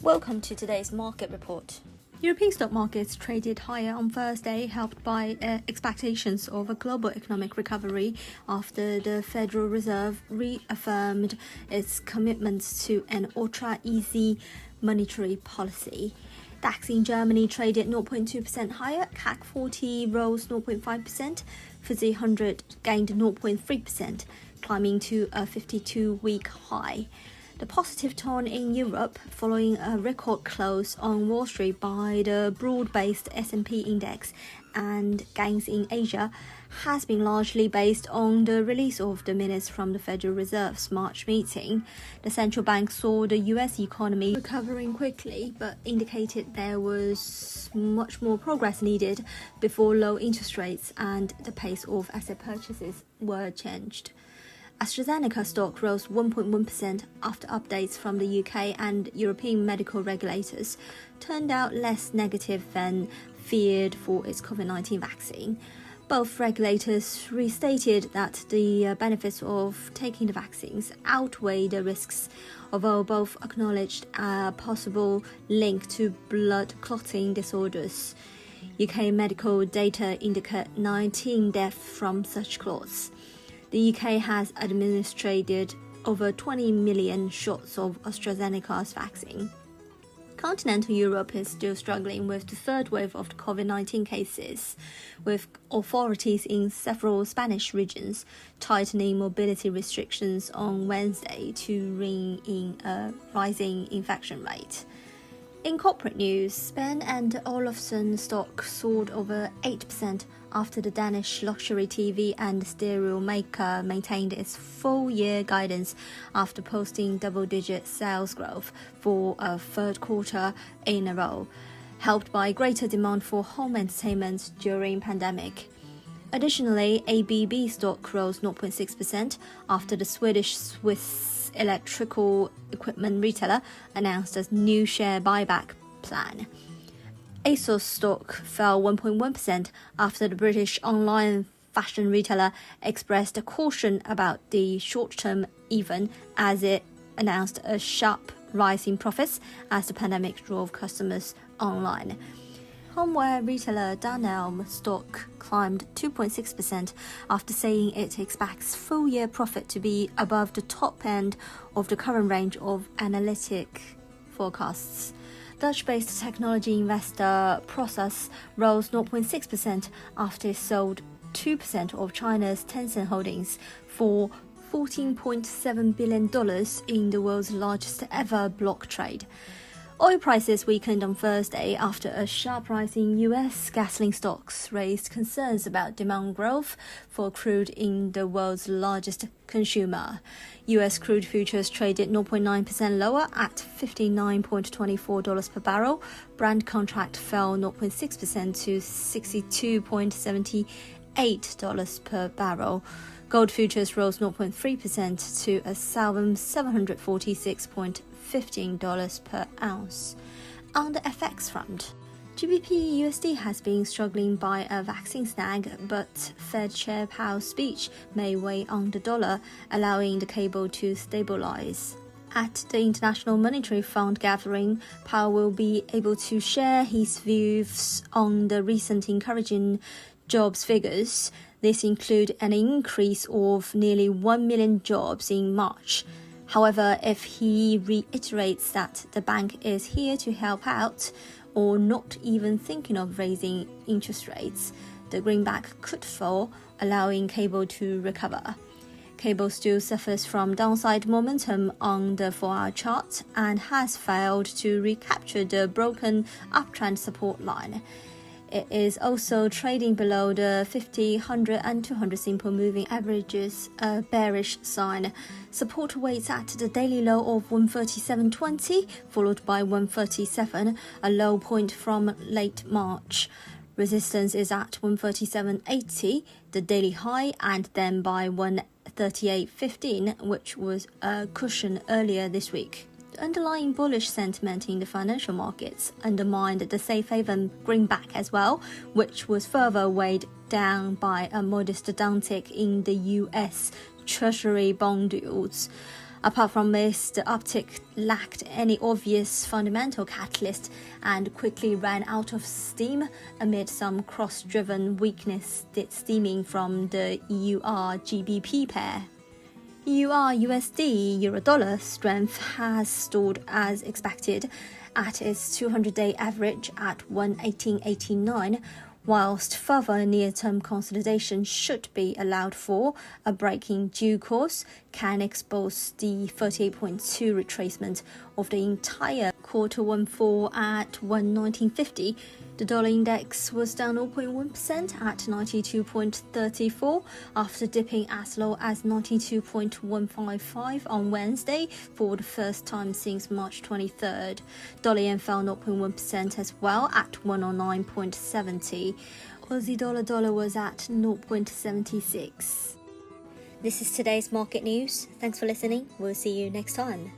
Welcome to today's market report. European stock markets traded higher on Thursday, helped by expectations of a global economic recovery after the Federal Reserve reaffirmed its commitments to an ultra-easy monetary policy. DAX in Germany traded 0.2% higher, CAC 40 rose 0.5%, FTSE 100 gained 0.3%, climbing to a 52-week high. The positive tone in Europe, following a record close on Wall Street by the broad-based S&P index and gains in Asia, has been largely based on the release of the minutes from the Federal Reserve's March meeting. The central bank saw the US economy recovering quickly, but indicated there was much more progress needed before low interest rates and the pace of asset purchases were changed. AstraZeneca stock rose 1.1% after updates from the UK and European medical regulators turned out less negative than feared for its COVID-19 vaccine. Both regulators restated that the benefits of taking the vaccines outweigh the risks, although both acknowledged a possible link to blood clotting disorders. UK medical data indicate 19 deaths from such clots. The UK has administered over 20 million shots of AstraZeneca's vaccine. Continental Europe is still struggling with the third wave of the COVID-19 cases, with authorities in several Spanish regions tightening mobility restrictions on Wednesday to rein in a rising infection rate. In corporate news, Spain and Olufsen stock soared over 8% after the Danish luxury TV and stereo maker maintained its full-year guidance after posting double-digit sales growth for a third quarter in a row, helped by greater demand for home entertainment during pandemic. Additionally, ABB stock rose 0.6% after the Suisse electrical equipment retailer announced a new share buyback plan. ASOS stock fell 1.1% after the British online fashion retailer expressed a caution about the short term, even as it announced a sharp rise in profits as the pandemic drove customers online. Homeware retailer Dunelm stock climbed 2.6% after saying it expects full-year profit to be above the top end of the current range of analytic forecasts. Dutch-based technology investor Prosus rose 0.6% after it sold 2% of China's Tencent holdings for $14.7 billion in the world's largest ever block trade. Oil prices weakened on Thursday after a sharp rise in US gasoline stocks raised concerns about demand growth for crude in the world's largest consumer. US crude futures traded 0.9% lower at $59.24 per barrel. Brent contract fell 0.6% to $62.78 per barrel. Gold futures rose 0.3% to $1,746.15 per ounce. On the FX front, GBP USD has been struggling by a vaccine snag, but Fed Chair Powell's speech may weigh on the dollar, allowing the cable to stabilize. At the International Monetary Fund gathering, Powell will be able to share his views on the recent encouraging jobs figures. This includes an increase of nearly 1 million jobs in March. However, if he reiterates that the bank is here to help out, or not even thinking of raising interest rates, the greenback could fall, allowing cable to recover. Cable still suffers from downside momentum on the 4-hour chart and has failed to recapture the broken uptrend support line. It is also trading below the 50, 100 and 200 simple moving averages, a bearish sign. Support waits at the daily low of 137.20, followed by 137, a low point from late March. Resistance is at 137.80, the daily high, and then by 138.15, which was a cushion earlier this week. The underlying bullish sentiment in the financial markets undermined the safe haven greenback as well, which was further weighed down by a modest downtick in the US Treasury bond yields. Apart from this, the uptick lacked any obvious fundamental catalyst and quickly ran out of steam amid some cross-driven weakness stemming from the EUR-GBP pair. EUR-USD Eurodollar strength has stalled as expected at its 200-day average at 118.89, whilst further near-term consolidation should be allowed for. A break in due course can expose the 38.2 retracement of the entire quarter 1/4 at 119.50. The dollar index was down 0.1% at 92.34 after dipping as low as 92.155 on Wednesday for the first time since March 23rd. Dollar yen fell 0.1% as well at 109.70. Aussie dollar was at 0.76. This is today's market news. Thanks for listening. We'll see you next time.